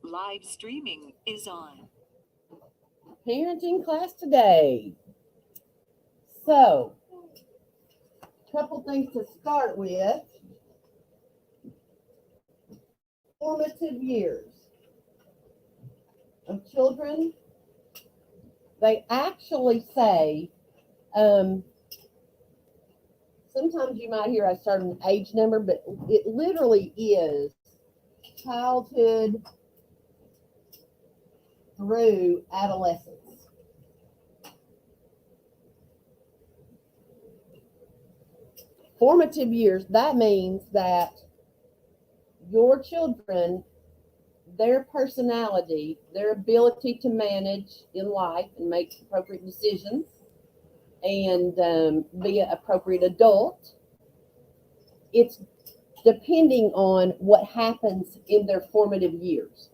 Live streaming is on. Parenting class today. So, couple things to start with. Formative years of children. They actually say, sometimes you might hear a certain age number, but it literally is childhood through adolescence. Formative years, that means that your children, their personality, their ability to manage in life and make appropriate decisions and be an appropriate adult, it's depending on what happens in their formative years.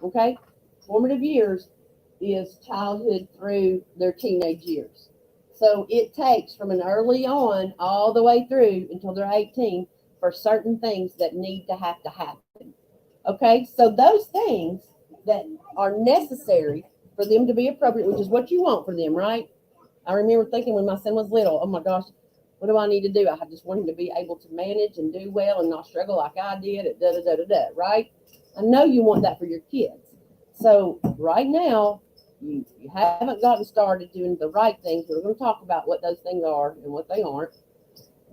Okay? Formative years is childhood through their teenage years. So it takes from an early on all the way through until they're 18 for certain things that need to happen. Okay? So those things that are necessary for them to be appropriate, which is what you want for them, right? I remember thinking when my son was little, oh my gosh, what do I need to do? I just want him to be able to manage and do well and not struggle like I did at right? I know you want that for your kids. So right now, you haven't gotten started doing the right things. We're going to talk about what those things are and what they aren't.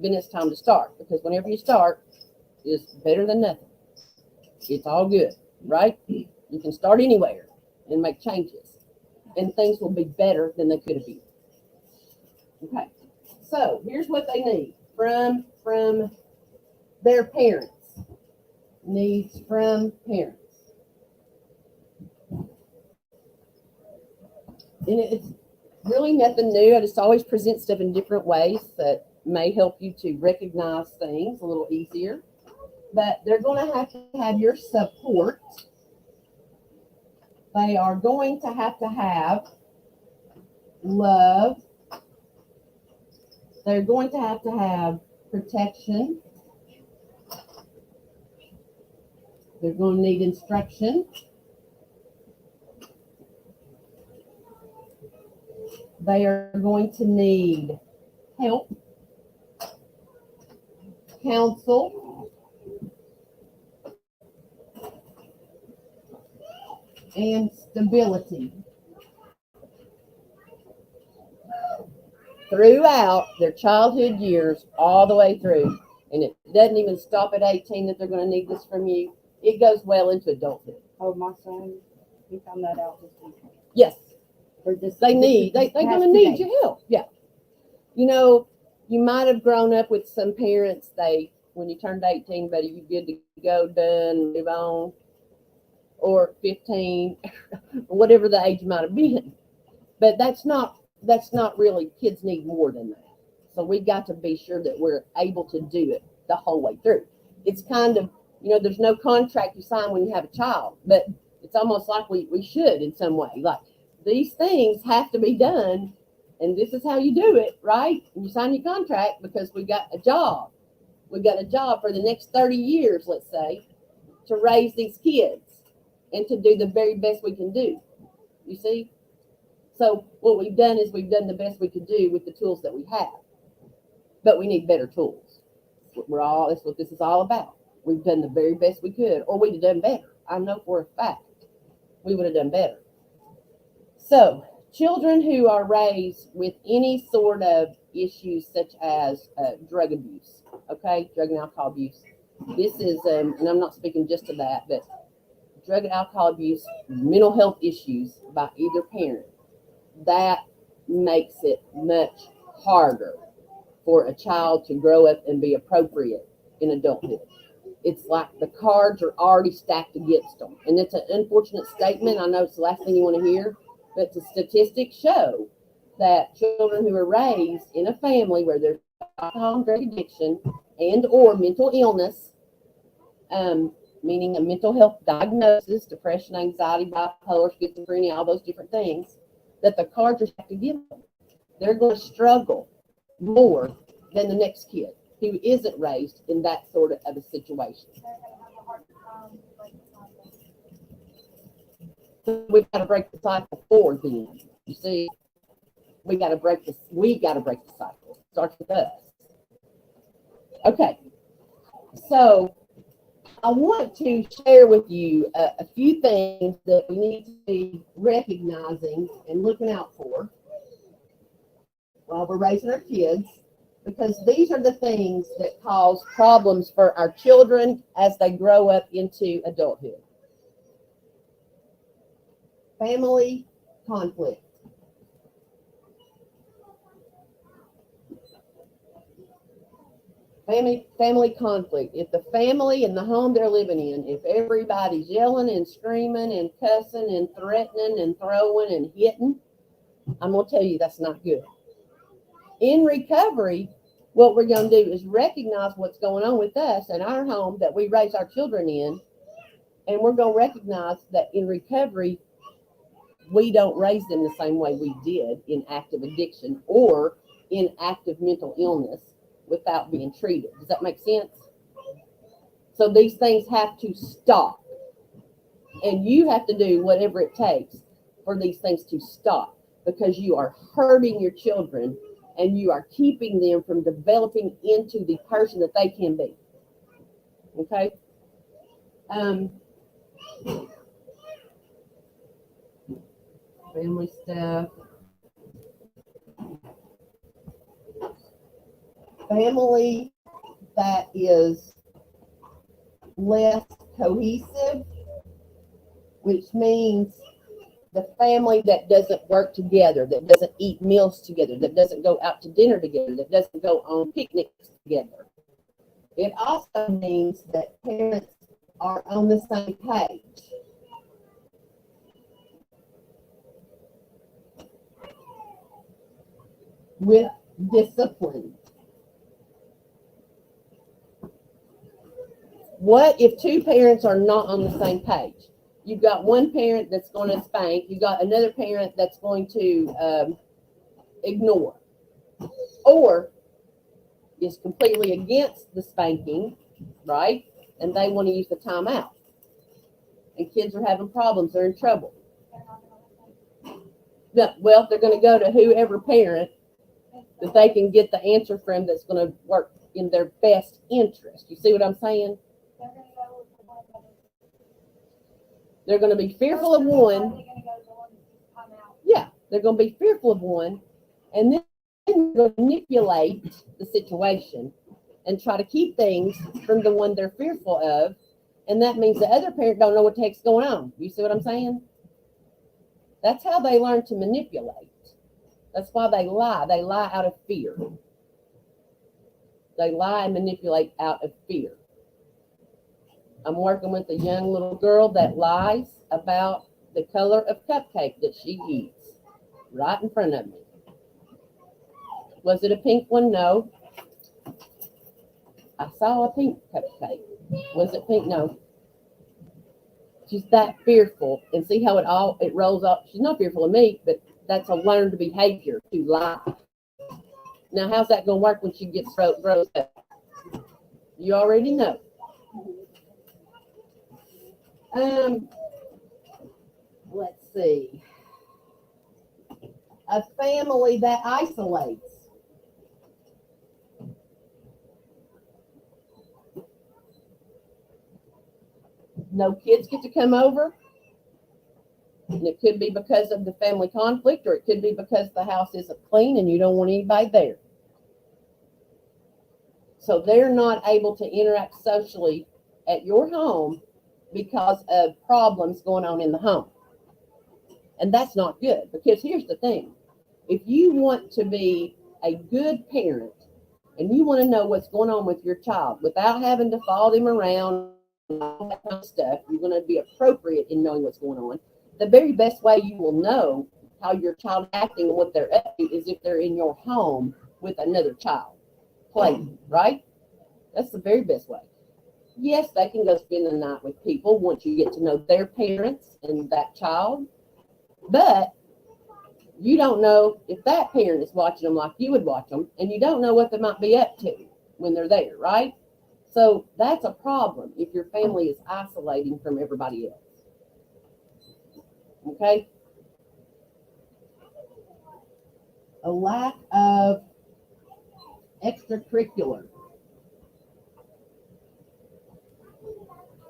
Then it's time to start, because whenever you start, it's better than nothing. It's all good, right? You can start anywhere and make changes, and things will be better than they could have been. Okay, so here's what they need from their parents. Needs from parents. And it's really nothing new. I just always present stuff in different ways that may help you to recognize things a little easier. But they're going to have your support. They are going to have love. They're going to have protection. They're going to need instruction. They are going to need help, counsel, and stability throughout their childhood years, all the way through. And it doesn't even stop at 18 that they're going to need this from you. It goes well into adulthood. Oh, my son, he found that out this weekend. Yes. Or this, They're going to need your help. Yeah. You know, you might have grown up with some parents, when you turned 18, buddy, you good to go, done, move on, or 15, whatever the age might have been. But that's not really, kids need more than that. So we got to be sure that we're able to do it the whole way through. It's kind of, there's no contract you sign when you have a child, but it's almost like we should in some way. Like, these things have to be done, and this is how you do it, right? And you sign your contract because we got a job. We got a job for the next 30 years, let's say, to raise these kids and to do the very best we can do. You see? So what we've done is we've done the best we could do with the tools that we have. But we need better tools. That's what this is all about. We've done the very best we could, or we'd have done better. I know for a fact we would have done better. So, children who are raised with any sort of issues such as drug abuse, okay, drug and alcohol abuse. This is, and I'm not speaking just to that, but drug and alcohol abuse, mental health issues by either parent, that makes it much harder for a child to grow up and be appropriate in adulthood. It's like the cards are already stacked against them. And it's an unfortunate statement. I know it's the last thing you want to hear, but the statistics show that children who are raised in a family where there's alcohol and drug addiction and or mental illness, meaning a mental health diagnosis, depression, anxiety, bipolar, schizophrenia, all those different things, that the cards are stacked against them. They're going to struggle more than the next kid who isn't raised in that sort of a situation. So we've got to break the cycle for them. You see, we got to break the cycle. Starts with us. Okay. So I want to share with you a few things that we need to be recognizing and looking out for while we're raising our kids, because these are the things that cause problems for our children as they grow up into adulthood. Family conflict. Family conflict. If the family and the home they're living in, if everybody's yelling and screaming and cussing and threatening and throwing and hitting, I'm going to tell you that's not good. In recovery, what we're going to do is recognize what's going on with us and our home that we raise our children in, and we're going to recognize that in recovery, we don't raise them the same way we did in active addiction or in active mental illness without being treated. Does that make sense? So these things have to stop. And you have to do whatever it takes for these things to stop, because you are hurting your children and you are keeping them from developing into the person that they can be. Okay? Family stuff. Family that is less cohesive, which means the family that doesn't work together, that doesn't eat meals together, that doesn't go out to dinner together, that doesn't go on picnics together. It also means that parents are on the same page. With discipline. What if two parents are not on the same page? You've got one parent that's going to spank. You've got another parent that's going to ignore. Or is completely against the spanking, right? And they want to use the timeout. And kids are having problems. They're in trouble. Well, they're going to go to whoever parent that they can get the answer from that's going to work in their best interest. You see what I'm saying? They're going to be fearful of one. Yeah, they're going to be fearful of one, and then they're going to manipulate the situation and try to keep things from the one they're fearful of, and that means the other parent don't know what the heck's going on. You see what I'm saying? That's how they learn to manipulate. That's why they lie. They lie out of fear. They lie and manipulate out of fear. I'm working with a young little girl that lies about the color of cupcake that she eats right in front of me. Was it a pink one? No. I saw a pink cupcake. Was it pink? No. She's that fearful, and see how it rolls off. She's not fearful of me, but that's a learned behavior to lie. Now, how's that going to work when she gets grows up? You already know. Let's see. A family that isolates. No kids get to come over. And it could be because of the family conflict, or it could be because the house isn't clean and you don't want anybody there. So they're not able to interact socially at your home because of problems going on in the home. And that's not good, because here's the thing. If you want to be a good parent and you want to know what's going on with your child without having to follow them around and all that kind of stuff, you're going to be appropriate in knowing what's going on. The very best way you will know how your child is acting and what they're up to is if they're in your home with another child playing, right? That's the very best way. Yes, they can go spend the night with people once you get to know their parents and that child, but you don't know if that parent is watching them like you would watch them, and you don't know what they might be up to when they're there, right? So that's a problem if your family is isolating from everybody else. Okay? A lack of extracurricular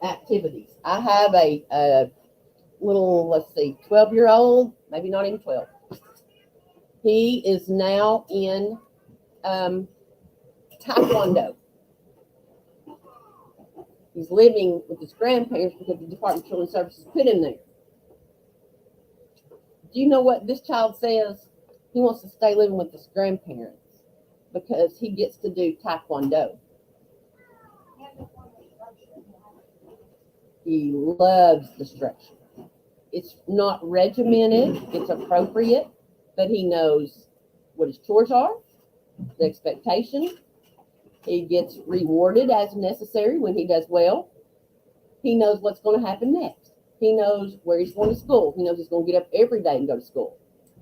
activities. I have a little, let's see, 12-year-old, maybe not even 12. He is now in Taekwondo. He's living with his grandparents because the Department of Children's Services put him there. Do you know what this child says? He wants to stay living with his grandparents because he gets to do Taekwondo. He loves the structure. It's not regimented, it's appropriate, but he knows what his chores are, the expectation. He gets rewarded as necessary when he does well. He knows what's going to happen next. He knows where he's going to school. He knows he's going to get up every day and go to school.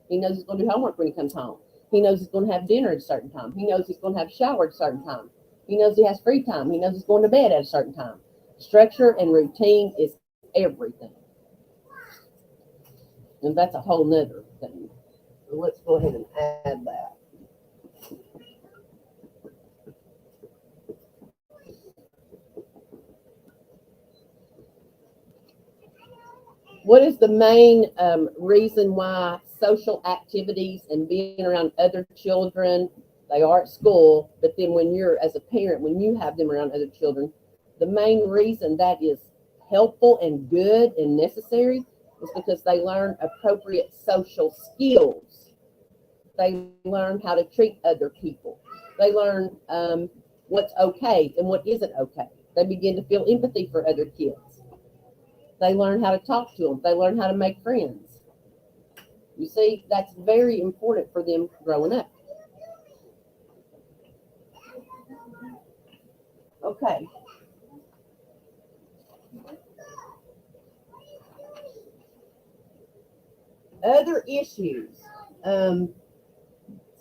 He knows he's going to do homework when he comes home. He knows he's going to have dinner at a certain time. He knows he's going to have a shower at a certain time. He knows he has free time. He knows he's going to bed at a certain time. Structure and routine is everything. And that's a whole nother thing. So let's go ahead and add that. What is the main reason why social activities and being around other children, they are at school, but then when you're, as a parent, when you have them around other children, the main reason that is helpful and good and necessary is because they learn appropriate social skills. They learn how to treat other people. They learn what's okay and what isn't okay. They begin to feel empathy for other kids. They learn how to talk to them. They learn how to make friends. You see, that's very important for them growing up. Okay. Other issues. So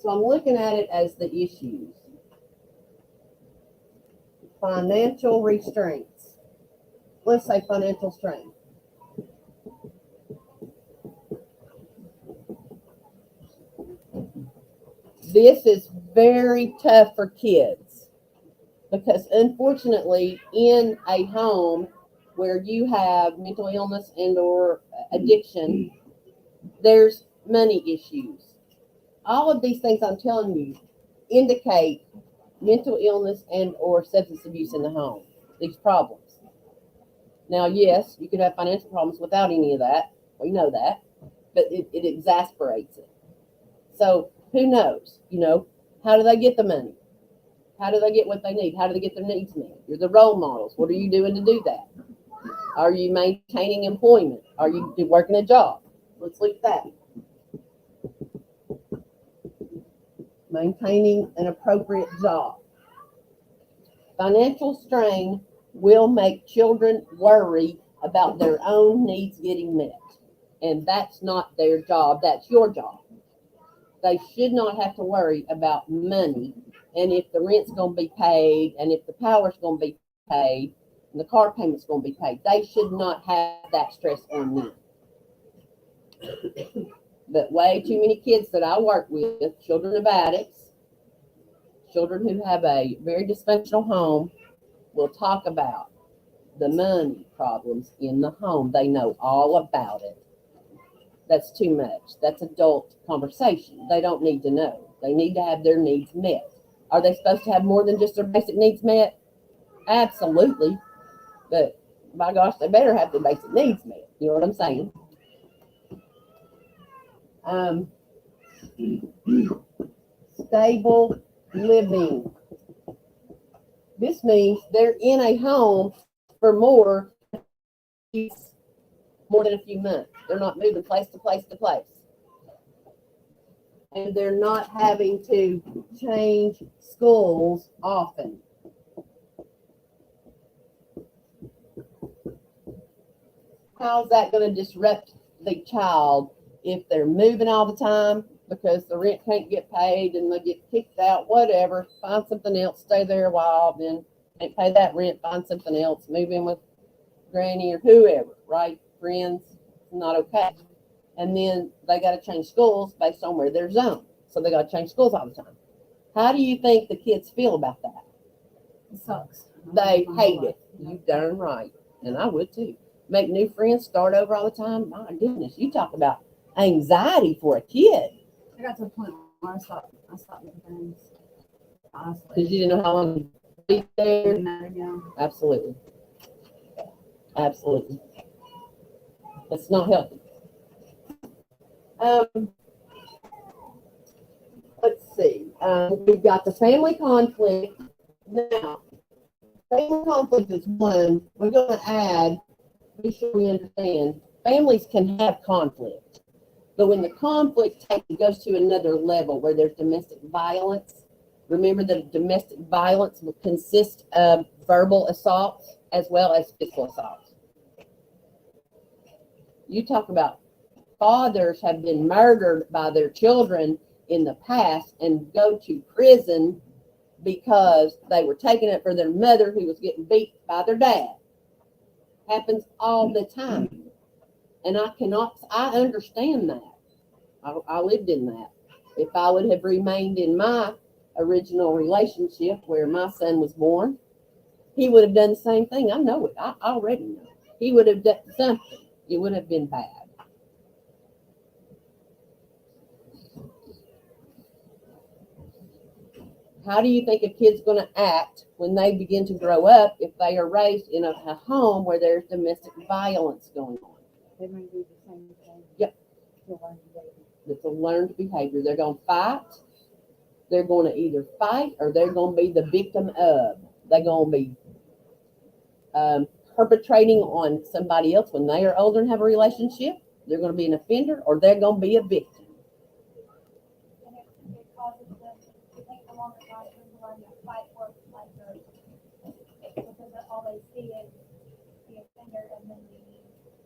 I'm looking at it as the issues. Financial restraints. Let's say financial strain. This is very tough for kids because unfortunately in a home where you have mental illness and or addiction, there's money issues. All of these things I'm telling you indicate mental illness and or substance abuse in the home, these problems. Now, yes, you could have financial problems without any of that. We know that, but it exasperates it. So who knows? You know, how do they get the money? How do they get what they need? How do they get their needs met? You're the role models. What are you doing to do that? Are you maintaining employment? Are you working a job? Let's look at that. Maintaining an appropriate job. Financial strain will make children worry about their own needs getting met. And that's not their job, that's your job. They should not have to worry about money and if the rent's going to be paid and if the power's going to be paid and the car payment's going to be paid. They should not have that stress on them. But way too many kids that I work with, children of addicts, children who have a very dysfunctional home, will talk about the money problems in the home. They know all about it. That's too much. That's adult conversation. They don't need to know. They need to have their needs met. Are they supposed to have more than just their basic needs met? Absolutely. But by gosh, they better have their basic needs met. You know what I'm saying? Stable living. This means they're in a home for more than a few months. They're not moving place to place to place. And they're not having to change schools often. How's that going to disrupt the child if they're moving all the time because the rent can't get paid and they get kicked out, whatever, find something else, stay there a while, then can't pay that rent, find something else, move in with granny or whoever, right? Friends, not okay. and then they got to change schools based on where they're zoned. So they got to change schools all the time. How do you think the kids feel about that? It sucks. They hate it. You darn right. And I would too. Make new friends, start over all the time. My goodness, you talk about anxiety for a kid. I got to a point where I stopped making friends. Honestly. Because you didn't know how long you'd be there. Didn't matter, yeah. Absolutely. Absolutely. That's not healthy. Let's see. We've got the family conflict. Now, family conflict is one. We're going to add, be sure we understand, families can have conflict. But when the conflict goes to another level where there's domestic violence, remember that domestic violence will consist of verbal assaults as well as physical assaults. You talk about fathers have been murdered by their children in the past and go to prison because they were taking it for their mother who was getting beat by their dad. Happens all the time. And I understand that. I lived in that. If I would have remained in my original relationship where my son was born, he would have done the same thing. I know it. I already know. He would have done something. It would have been bad. How do you think a kid's going to act when they begin to grow up if they are raised in a home where there's domestic violence going on? They may do the same thing. Yep. It's a learned behavior. They're going to fight. They're going to either fight or they're going to be the victim of. They're going to be perpetrating on somebody else when they are older and have a relationship. They're going to be an offender or they're going to be a victim. And it causes them to take a longer time to learn that fight works like this. Because all they see is the offender and then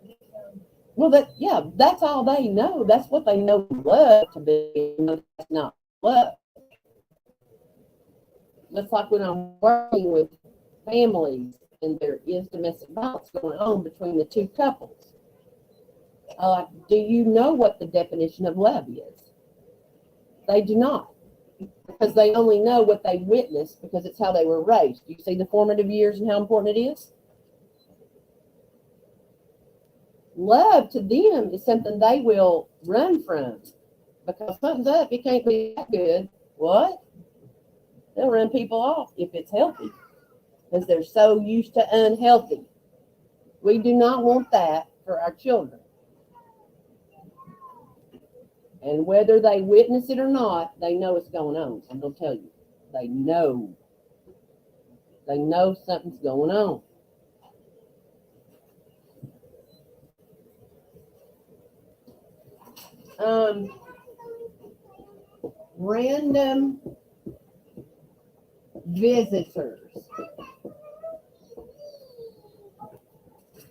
the victim. Well, that's all they know. That's what they know love to be. That's not love. That's like when I'm working with families and there is domestic violence going on between the two couples. Do you know what the definition of love is? They do not, because they only know what they witnessed because it's how they were raised. You see the formative years and how important it is? Love to them is something they will run from because something's up. It can't be that good. What? They'll run people off if it's healthy because they're so used to unhealthy. We do not want that for our children. And whether they witness it or not, they know what's going on. I'm going to tell you. They know. They know something's going on. Random visitors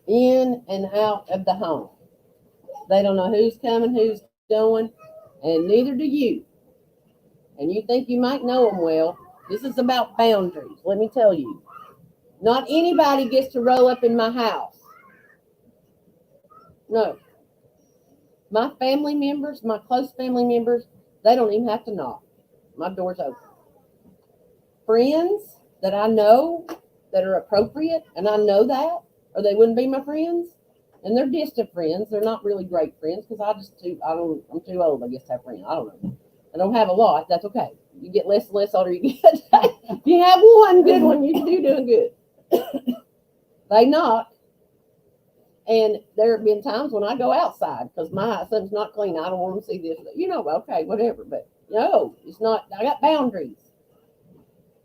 in and out of the home. They don't know who's coming, who's going, and neither do you. And you think you might know them well. This is about boundaries. Let me tell you. Not anybody gets to roll up in my house. No. My family members, my close family members, they don't even have to knock. My door's open. Friends that I know that are appropriate, and I know that, or they wouldn't be my friends. And they're distant friends. They're not really great friends because I'm too old, I guess, to have friends. I don't know. I don't have a lot. That's okay. You get less and less older you get. If you have one good one, you're doing good. They knock. And there have been times when I go outside because something's not clean. I don't want to see this. Okay, whatever. But no, it's not. I got boundaries.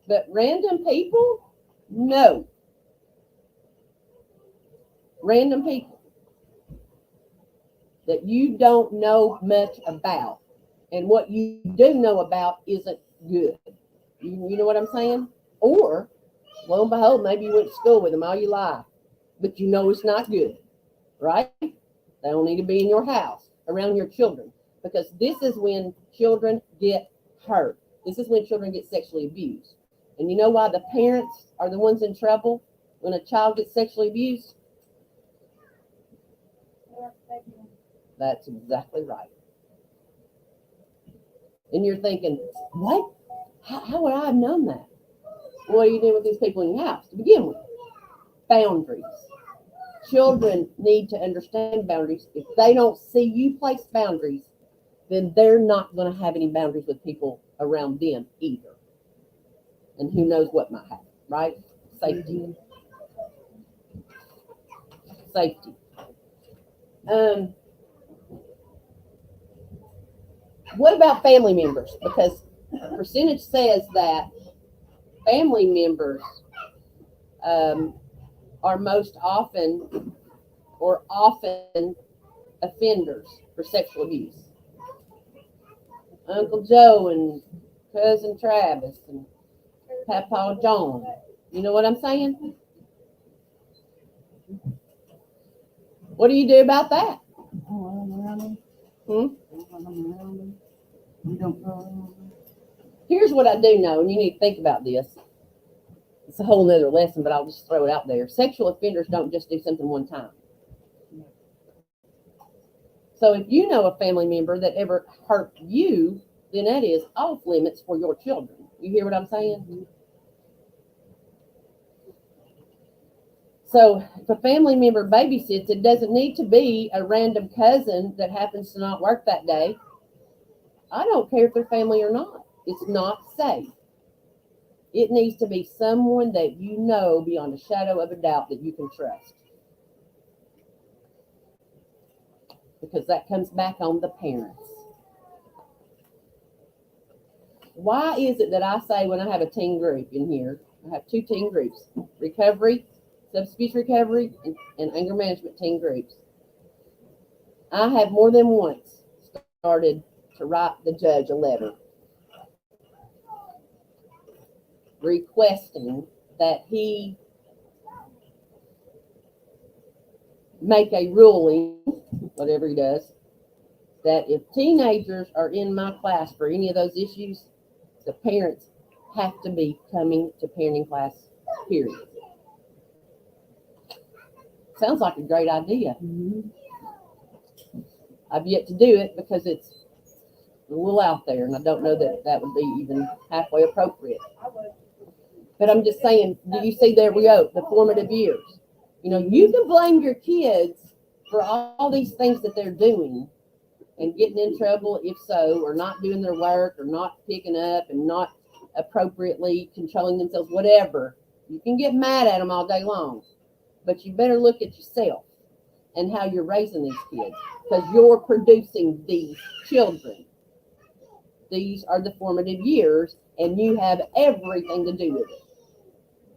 But random people, no. Random people that you don't know much about. And what you do know about isn't good. You know what I'm saying? Or, lo and behold, maybe you went to school with them all your life. But you know it's not good. Right? They don't need to be in your house, around your children. Because this is when children get hurt. This is when children get sexually abused. And you know why the parents are the ones in trouble when a child gets sexually abused? That's exactly right. And you're thinking, what? How would I have known that? What are you doing with these people in your house to begin with? Boundaries. Children need to understand boundaries. If they don't see you place boundaries, then they're not going to have any boundaries with people around them either. And who knows what might happen, right? Safety. Safety. What about family members? Because percentage says that family members are most often offenders for sexual abuse. Uncle Joe and Cousin Travis and Papa John. You know what I'm saying? What do you do about that? Hmm? Here's what I do know, and you need to think about this. It's a whole nother lesson, but I'll just throw it out there. Sexual offenders don't just do something one time. So if you know a family member that ever hurt you, then that is off limits for your children. You hear what I'm saying? So if a family member babysits, it doesn't need to be a random cousin that happens to not work that day. I don't care if they're family or not. It's not safe. It needs to be someone that you know beyond a shadow of a doubt that you can trust. Because that comes back on the parents. Why is it that I say when I have a teen group in here, I have 2 teen groups, recovery, substance abuse recovery, and anger management teen groups. I have more than once started to write the judge a letter requesting that he make a ruling, whatever he does, that if teenagers are in my class for any of those issues, the parents have to be coming to parenting class, period. Sounds like a great idea. I've yet to do it because it's a little out there, and I don't know that that would be even halfway appropriate. But I'm just saying, do you see, there we go, the formative years. You know, you can blame your kids for all these things that they're doing and getting in trouble, if so, or not doing their work, or not picking up, and not appropriately controlling themselves, whatever. You can get mad at them all day long, but you better look at yourself and how you're raising these kids, because you're producing these children. These are the formative years, and you have everything to do with it.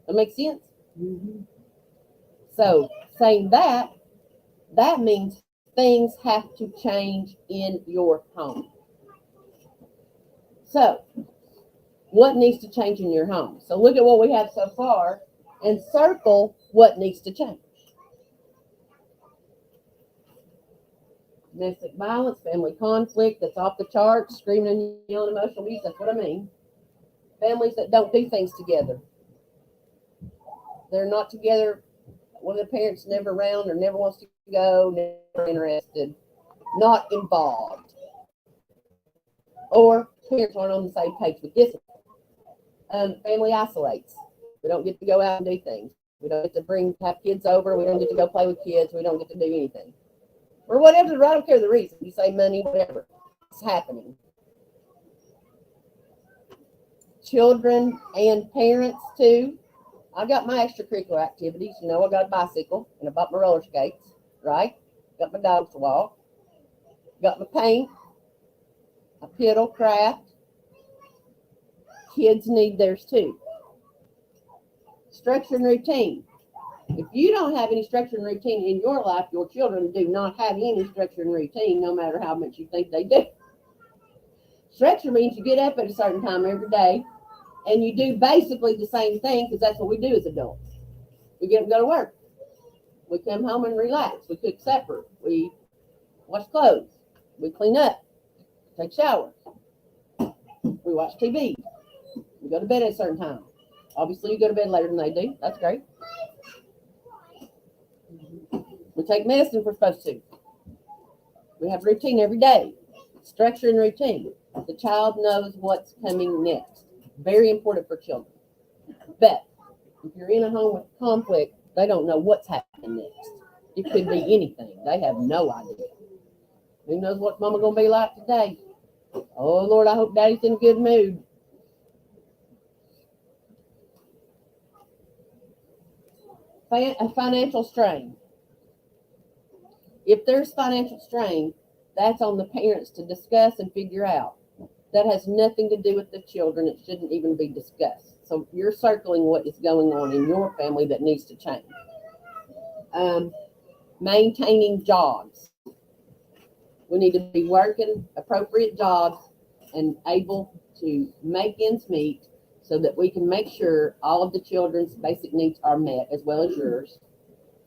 That makes sense? Mm-hmm. So, saying that means things have to change in your home. So, what needs to change in your home? So, look at what we have so far and circle what needs to change. Domestic violence, family conflict that's off the charts, screaming and yelling, emotional abuse, that's what I mean. Families that don't do things together. They're not together. One of the parents never around or never wants to go, never interested, not involved. Or parents aren't on the same page with discipline. Family isolates. We don't get to go out and do things. We don't get to have kids over. We don't get to go play with kids. We don't get to do anything. Or whatever, I don't care the reason. You say money, whatever. It's happening. Children and parents too. I got my extracurricular activities. You know, I got a bicycle and I bought my roller skates, right? Got my dogs to walk. Got my paint. My piddle craft. Kids need theirs too. Structure and routine. If you don't have any structure and routine in your life, your children do not have any structure and routine, no matter how much you think they do. Structure means you get up at a certain time every day, and you do basically the same thing, because that's what we do as adults. We get up and go to work. We come home and relax. We cook supper. We wash clothes. We clean up. Take showers. We watch TV. We go to bed at a certain time. Obviously, you go to bed later than they do. That's great. We take medicine if we're supposed to. We have routine every day, structure and routine. The child knows what's coming next. Very important for children. But if you're in a home with conflict, they don't know what's happening next. It could be anything. They have no idea. Who knows what mama gonna be like today? Oh Lord, I hope daddy's in a good mood. A financial strain. If there's financial strain, that's on the parents to discuss and figure out. That has nothing to do with the children. It shouldn't even be discussed. So you're circling what is going on in your family that needs to change. Maintaining jobs. We need to be working appropriate jobs and able to make ends meet so that we can make sure all of the children's basic needs are met as well as yours.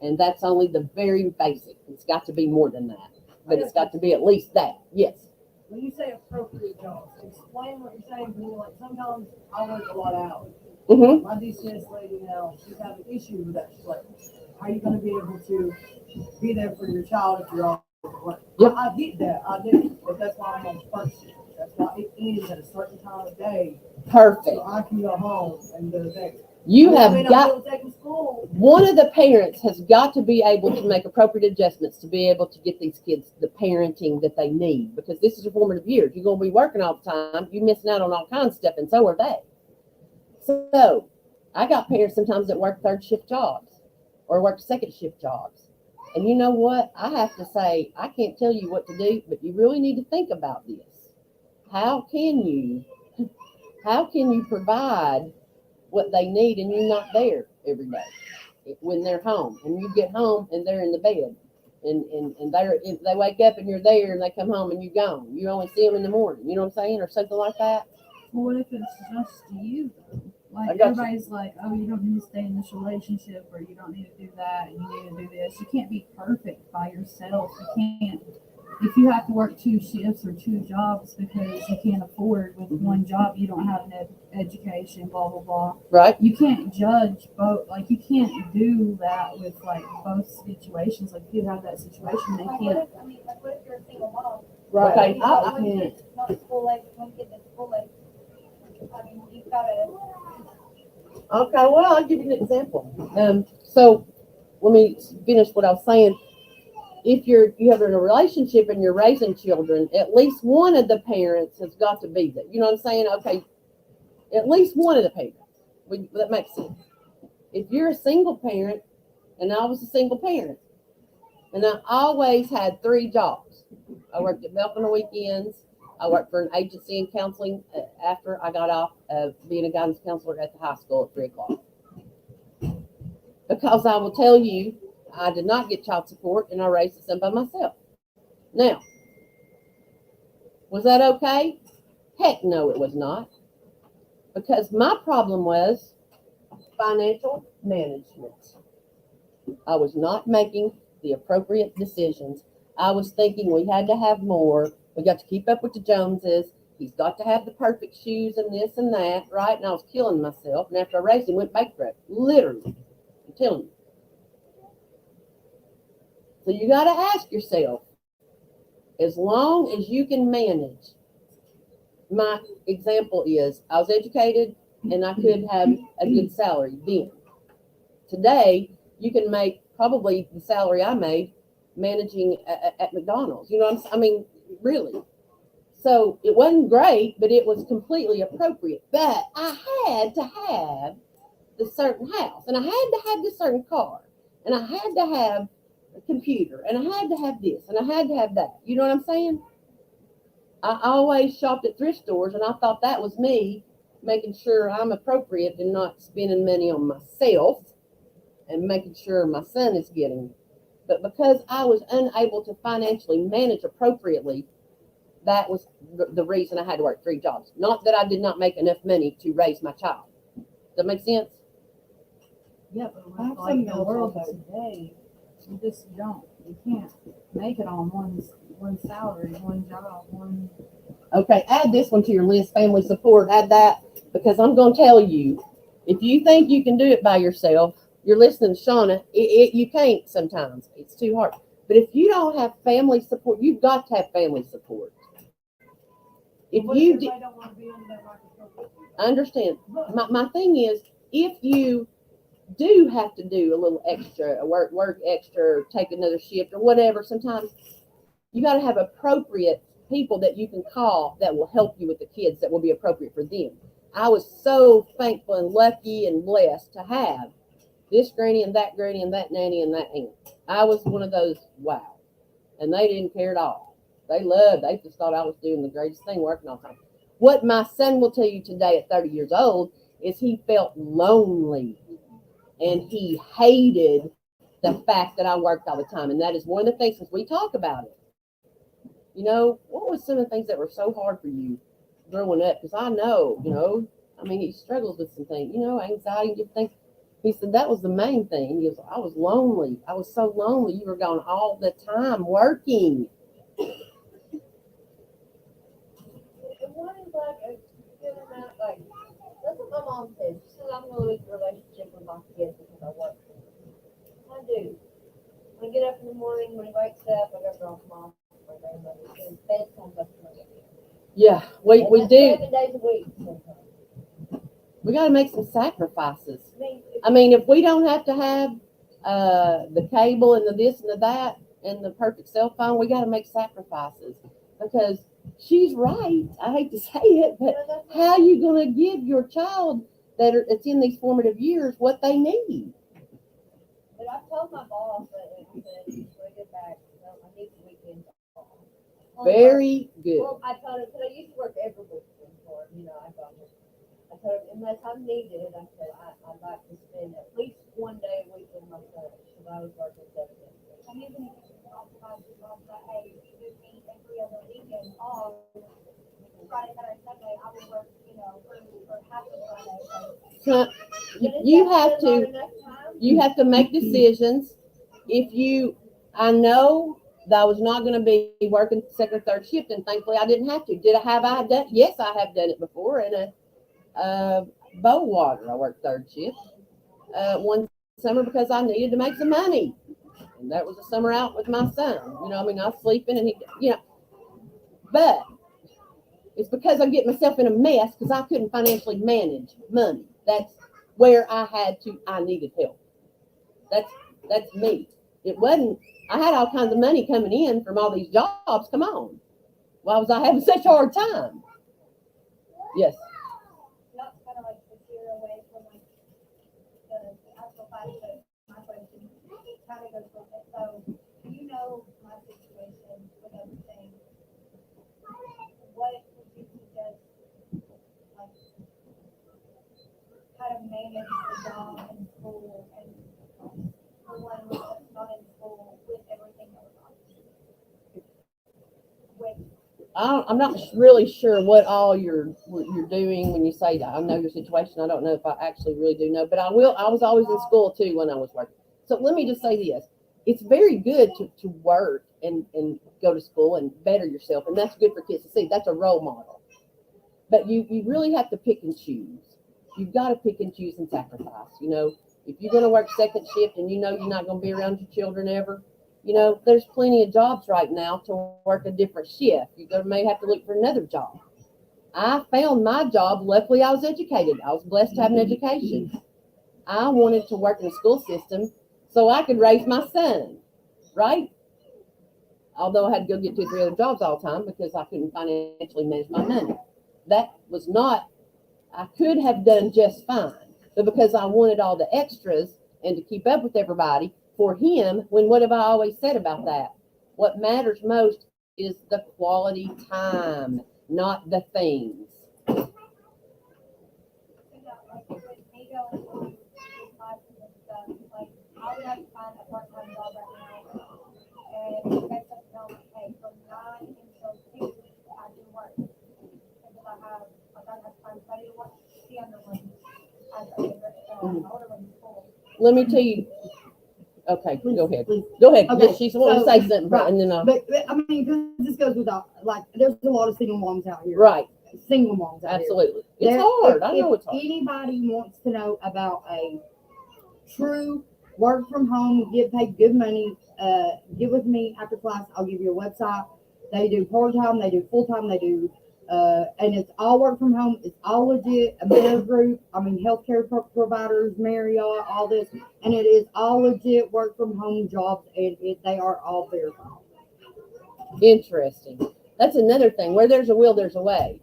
And that's only the very basic. It's got to be more than that, but it's got to be at least that. Yes. When you say appropriate jobs, explain what you're saying to me. Like sometimes I work a lot of hours. Mm-hmm. My DCS lady now, she's having issues with that. She's like, how are you going to be able to be there for your child if you're all work? Yep. I get that. I do. But that's why I'm on first shift. That's why it ends at a certain time of day. Perfect. So I can go home and do that. You have I'm got, able to take them to school. one of the parents has got to be able to make appropriate adjustments to be able to get these kids the parenting that they need, because this is your formative years. You're going to be working all the time. You're missing out on all kinds of stuff, and so are they. So I got parents sometimes that work third shift jobs or work second shift jobs. And you know what? I have to say, I can't tell you what to do, but you really need to think about this. How can you provide what they need and you're not there every day when they're home, and you get home and they're in the bed and they wake up and you're there, and they come home and you're gone. You only see them in the morning, you know what I'm saying, or something like that. Well, what if it's just you though? I Like got you. everybody's like, oh, you don't need to stay in this relationship, or you don't need to do that, and you need to do this. You can't be perfect by yourself. You can't. If you have to work 2 shifts or 2 jobs because you can't afford with one job, you don't have an education, blah blah blah. Right? You can't judge both. Like you can't do that with like both situations. Like if you have that situation, they Like, can't. what if you're a single mom? Right. Okay. You've got I one kid that's not school age, one kid that's school age. I mean, you've got to. Okay, well, I'll give you an example. So let me finish what I was saying. If you have a relationship and you're raising children, at least one of the parents has got to be there. You know what I'm saying? Okay, at least one of the parents. That makes sense. If you're a single parent, and I was a single parent, and I always had 3 jobs. I worked at Belk on the weekends. I worked for an agency in counseling after I got off of being a guidance counselor at the high school at 3 o'clock. Because I will tell you, I did not get child support, and I raised the son by myself. Now, was that okay? Heck no, it was not. Because my problem was financial management. I was not making the appropriate decisions. I was thinking we had to have more. We got to keep up with the Joneses. He's got to have the perfect shoes and this and that, right? And I was killing myself. And after I raised him, went bankrupt. Literally. I'm telling you. So you got to ask yourself, as long as you can manage. My example is I was educated and I could have a good salary then. Today, you can make probably the salary I made managing at McDonald's. You know what I'm saying? I mean, really. So it wasn't great, but it was completely appropriate. But I had to have the certain house, and I had to have this certain car, and I had to have a computer, and I had to have this, and I had to have that. You know what I'm saying? I always shopped at thrift stores, and I thought that was me making sure I'm appropriate and not spending money on myself and making sure my son is getting it. But because I was unable to financially manage appropriately, that was the reason I had to work 3 jobs. Not that I did not make enough money to raise my child. Does that make sense? Yeah, but I have with like something the else world also. today, you just don't. You can't make it on one salary, one job, one. Okay, add this one to your list, family support. Add that, because I'm going to tell you, if you think you can do it by yourself, you're listening to Shauna, you can't sometimes. It's too hard. But if you don't have family support, you've got to have family support. If What if you everybody don't wanna be under that microscope? I understand. My thing is, if you do have to do a little extra, work extra, or take another shift or whatever, sometimes you got to have appropriate people that you can call that will help you with the kids that will be appropriate for them. I was so thankful and lucky and blessed to have this granny and that nanny and that aunt. I was one of those, wow. And they didn't care at all. They just thought I was doing the greatest thing working all the time. What my son will tell you today at 30 years old is he felt lonely and he hated the fact that I worked all the time. And that is one of the things, since we talk about it, you know, what was some of the things that were so hard for you growing up? Because I know, you know, I mean, he struggles with some things, you know, anxiety and different things. He said that was the main thing. He goes, I was lonely. I was so lonely. You were gone all the time working. What is like a good amount, like, that's what my mom said. She said, I'm gonna lose the relationship with my kids because I work. I do. When I get up in the morning, when he wakes up, I go drop him off at my grandmother. And bedtime's up to my grandmother. Yeah, we And do. that's 7 days a week sometimes. We got to make some sacrifices. I mean, I mean, if we don't have to have the cable and the this and the that and the perfect cell phone, we got to make sacrifices because she's right. I hate to say it, but how you going to give your child that's in these formative years what they need? but I told my boss that I said, when I get back, I need the weekends off. Very good. Well, I told him, because I used to work every weekend for him, you know, I told him, unless I needed it, I said, I'd like to spend at least one day a week with my son, because I was working 7 days a week. I'm even if it's not that, hey, you give me every other weekend off, Friday, Saturday, Sunday, I will work, you know, for half of Friday. So, But it's you not have not to. enough time. You have to make decisions. I know that I was not going to be working second or third shift, and thankfully I didn't have to. Have I done? Yes, I have done it before. In a Bowater, I worked third shift one summer because I needed to make some money, and that was a summer out with my son. You know, I mean, I was sleeping, and he, you know, but it's because I get myself in a mess because I couldn't financially manage money. That's where I needed help. That's me. It wasn't, I had all kinds of money coming in from all these jobs. Come on. Why was I having such a hard time? Yes. Not kind of like to steer away from like the actual fact that my question kind of goes with it. So, you know my situation with everything. What would you suggest, like, how to manage the job and school and the one that's not in school with everything going on? With I'm not really sure what all you're doing when you say that. I know your situation. I don't know if I actually really do know, but I will. I was always in school too when I was working. So let me just say this. It's very good to work and go to school and better yourself. And that's good for kids to see. That's a role model. But you really have to pick and choose. You've got to pick and choose and sacrifice. You know, if you're going to work second shift and you know you're not going to be around your children ever, you know, there's plenty of jobs right now to work a different shift. You may have to look for another job. I found my job. Luckily, I was educated. I was blessed to have an education. I wanted to work in the school system so I could raise my son, right? Although I had to go get 2 or 3 other jobs all the time because I couldn't financially manage my money. That was not, I could have done just fine, but because I wanted all the extras and to keep up with everybody for him, what have I always said about that? What matters most is the quality time, not the things. like with me going to classes and stuff, like I would have to find a part-time job right now. And you guys have to know, like, hey, from 9 until 2, I do work. Because I have to find somebody to watch the younger ones. I have the older ones full. Let me tell you. Okay, go ahead. Go ahead. Okay, Yes, she's wanting to so- say something, right. and then But I mean, 'cause this goes without, like, there's a lot of single moms out here. right, Single moms out here. absolutely. It's There- hard. if- I know if it's hard. anybody wants to know about a true work from home, get paid good money, get with me after class. I'll give you a website. They do part-time, they do full-time, they do, and it's all work from home. It's all legit. A Bear Group, healthcare providers, Marriott, all this, and it is all legit work from home jobs, and they are all verified. Interesting. That's another thing. Where there's a will, there's a way.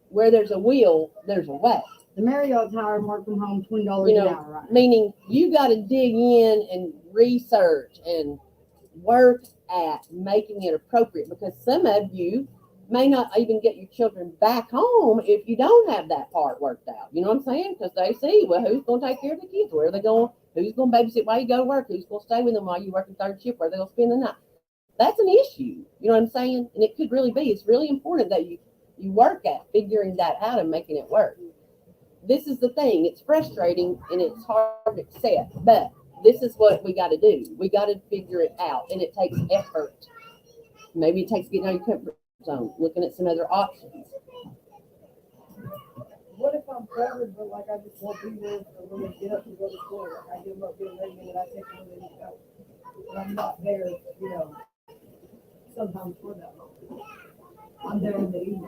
Where there's a will, there's a way. The Marriott's hiring work from home $20 You know, an hour right now. Meaning you got to dig in and research and work at making it appropriate, because some of you may not even get your children back home if you don't have that part worked out. You know what I'm saying? Because they see, well, who's going to take care of the kids? Where are they going? Who's going to babysit while you go to work? Who's going to stay with them while you work in third shift? Where are they going to spend the night? That's an issue. You know what I'm saying? And it could really be. It's really important that you work at figuring that out and making it work. This is the thing. It's frustrating and it's hard to accept, but this is what we got to do. We got to figure it out, and it takes effort. Maybe it takes getting out of your comfort zone, looking at some other options. What if I'm covered, but like I just won't be there when they get up to go to school? Like I give them up, get ready, and then I take them when they need to go. But I'm not there, sometimes for that long. I'm there in the evening.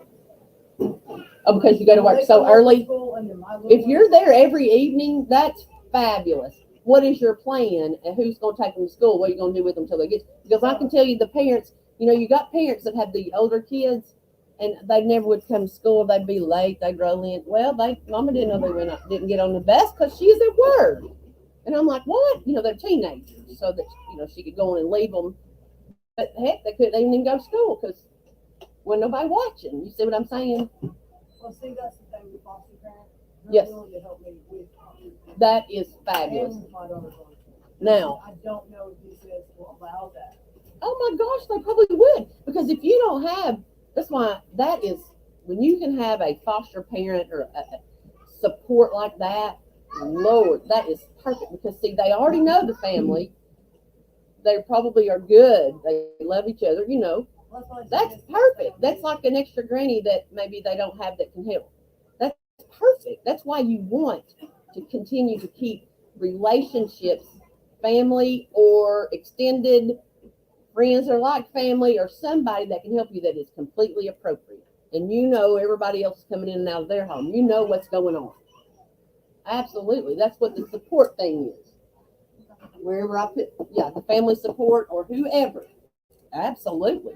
Oh, because you go to work They so come home from early. school, and then my little If you're ones- there every evening, that's fabulous. What is your plan, and who's going to take them to school? What are you going to do with them until they get? Because I can tell you, the parents, you got parents that have the older kids, and they never would come to school. They'd be late. They'd roll in. Well, mama didn't know didn't get on the bus because she's at work. And I'm like, what? They're teenagers, so that she could go in and leave them. But heck, they couldn't even go to school because wasn't nobody watching. You see what I'm saying? Well, see, that's the thing with foster parents. They're Yes. willing to help me with That is fabulous. and my daughter's on it. Now, I don't know if he says will allow that. oh my gosh, they probably would. Because if you don't have, that's why that is, when you can have a foster parent or a support like that, Lord, that is perfect. Because see, they already know the family. They probably are good. They love each other, That's why I That's suggest- perfect. That's like an extra granny that maybe they don't have that can help. That's perfect. That's why you want to continue to keep relationships, family or extended friends or like family or somebody that can help you that is completely appropriate. And everybody else is coming in and out of their home. You know what's going on. Absolutely. That's what the support thing is. Wherever I put, the family support or whoever. Absolutely.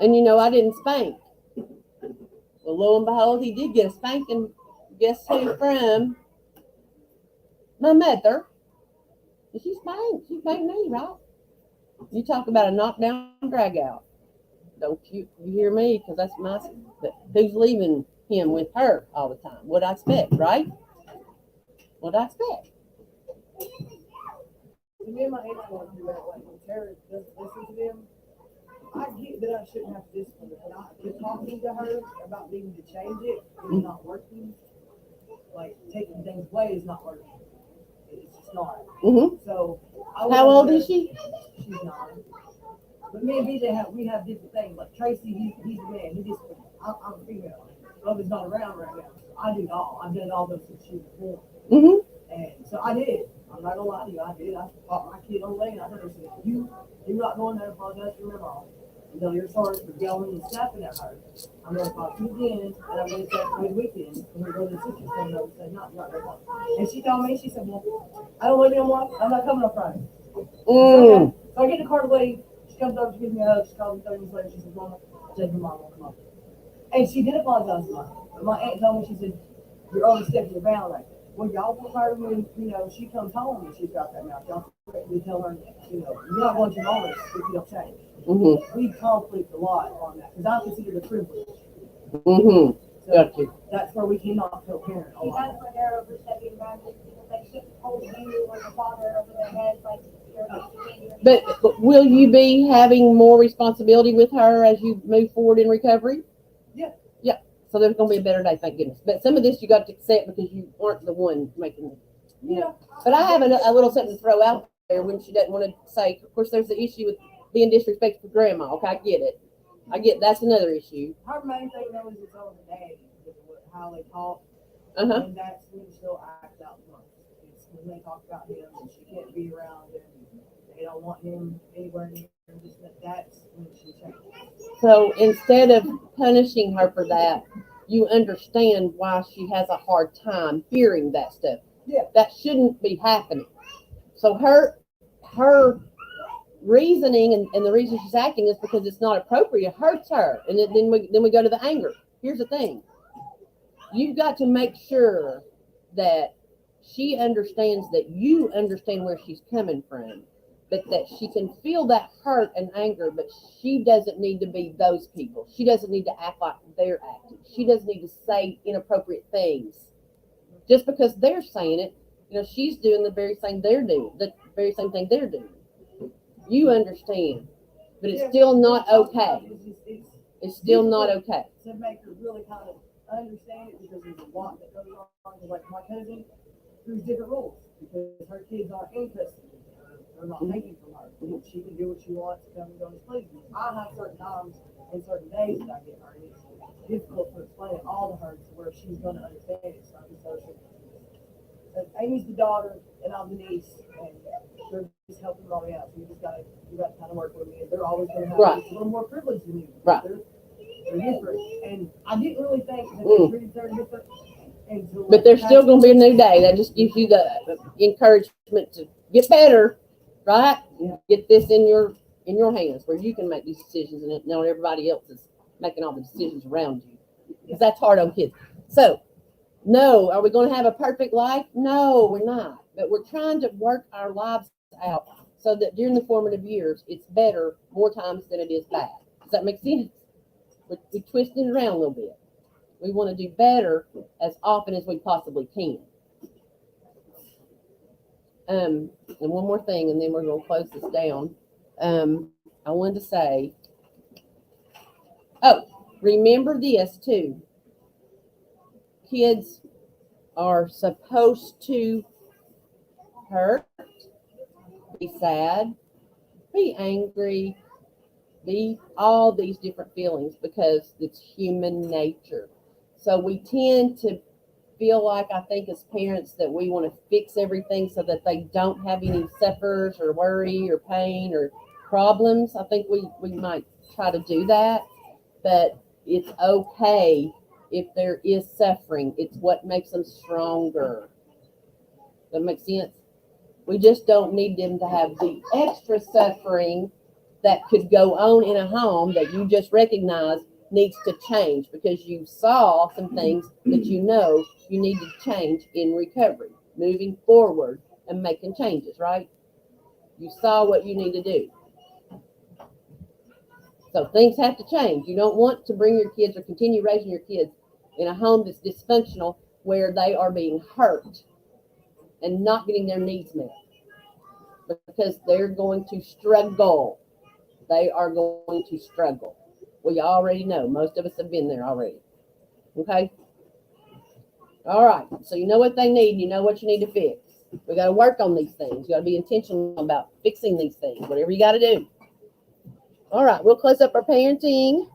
And I didn't spank. Well, lo and behold, he did get a spanking. Guess who from? My mother. And she spanked me, right? You talk about a knockdown drag out. Don't you hear me? Because that's but who's leaving him with her all the time? What I expect, right? What I expect. To me and my ex-wife do that. Like when Tara doesn't listen to them, I get that I shouldn't have to discipline her, but talking to her about needing to change it is not working. Like taking things away is not working. It's just not. Mm-hmm. So How old is she? She's 9. But me and BJ we have different things. Like Tracy, he's a man. I'm a female. Love is not around right now. So I do it all. I've done all those since she was born. Mm-hmm. And so I did. I'm not gonna lie to you. I did. I caught my kid on the way and I told her, you're not going there to apologize to your mom. You're sorry for yelling and snapping at her. I'm going to talk to you again, and I'm going to take the weekend. And we're going to the sister's thing, and I said, no, you're not going to. And she told me, she said, well, I don't love you no more. I'm not coming on Friday. Mm. Okay. So I get in the car to leave. She comes over, she gives me a hug. She calls me 30 minutes later. She says, Mama, Jake, your mom won't come up. And she did apologize to me. But my aunt told me, she said, you're overstepping your boundary. Well, y'all work hard when, she comes home and she's got that mouth. Y'all tell her, you're not going to notice if you don't change. Mm-hmm. We conflict a lot on that because I consider it a privilege. Mm-hmm. So Gotcha. that's where we cannot co-parent a lot. That's where they're overstepping boundaries because they shouldn't hold you or your father over their head like you're not doing. But will you be having more responsibility with her as you move forward in recovery? Yeah. Yeah. So there's going to be a better day, thank goodness. But some of this you got to accept because you weren't the one making it. Yeah. But I have a little something to throw out there when she doesn't want to say. Of course, there's the issue with being disrespectful to grandma. Okay, I get it. That's another issue. Her main thing though is it's over the day, how they talk, Uh huh. and that's when she'll act out the most. when they talk about him, and she can't be around him, they don't want him anywhere near him, that's when she changed. So instead of punishing her for that, you understand why she has a hard time hearing that stuff. Yeah. That shouldn't be happening. So her reasoning and the reason she's acting is because it's not appropriate. It hurts her. And then we go to the anger. Here's the thing. You've got to make sure that she understands that you understand where she's coming from, but that she can feel that hurt and anger, but she doesn't need to be those people. She doesn't need to act like they're acting. She doesn't need to say inappropriate things. Just because they're saying it, she's doing the very same they're doing, the very same thing they're doing. You understand, but it's still not okay. It's still not okay. To make her really kind of understand it, because there's a lot that goes on. Like my cousin, there's different rules because her kids aren't in custody. They're not taken from her. She can do what she wants, come and go as please. I have certain times and certain days that I get her, and it's difficult to explain it all to her to where she's going to understand it. So Amy's the daughter, and I'm the niece, and they're just helping mommy out. So you got to kind of work with me, and they're always going to have Right. a little more privilege than you. Right. They're different, and I didn't really think that they treated her different. Until But there's still going to be a new day. That just gives you the encouragement to get better, right? Get this in your hands where you can make these decisions, and not everybody else is making all the decisions around you, because that's hard on kids. So, no, are we going to have a perfect life? No, we're not. But we're trying to work our lives out so that during the formative years, it's better more times than it is bad. Does that make sense? We twist it around a little bit. We want to do better as often as we possibly can. And one more thing, and then we're going to close this down. I wanted to say, remember this too. Kids are supposed to hurt, be sad, be angry, be all these different feelings, because it's human nature. So we tend to feel like, I think as parents, that we want to fix everything so that they don't have any suffers or worry or pain or problems. I think we might try to do that, but it's okay if there is suffering. It's what makes them stronger. That makes sense? We just don't need them to have the extra suffering that could go on in a home that you just recognize needs to change, because you saw some things that you need to change in recovery, moving forward and making changes, right? You saw what you need to do. So things have to change. You don't want to bring your kids or continue raising your kids in a home that's dysfunctional, where they are being hurt and not getting their needs met, because they're going to struggle. They are going to struggle. We already know. Most of us have been there already. Okay? All right. So you know what they need. You know what you need to fix. We got to work on these things. You got to be intentional about fixing these things, whatever you got to do. All right. We'll close up our parenting.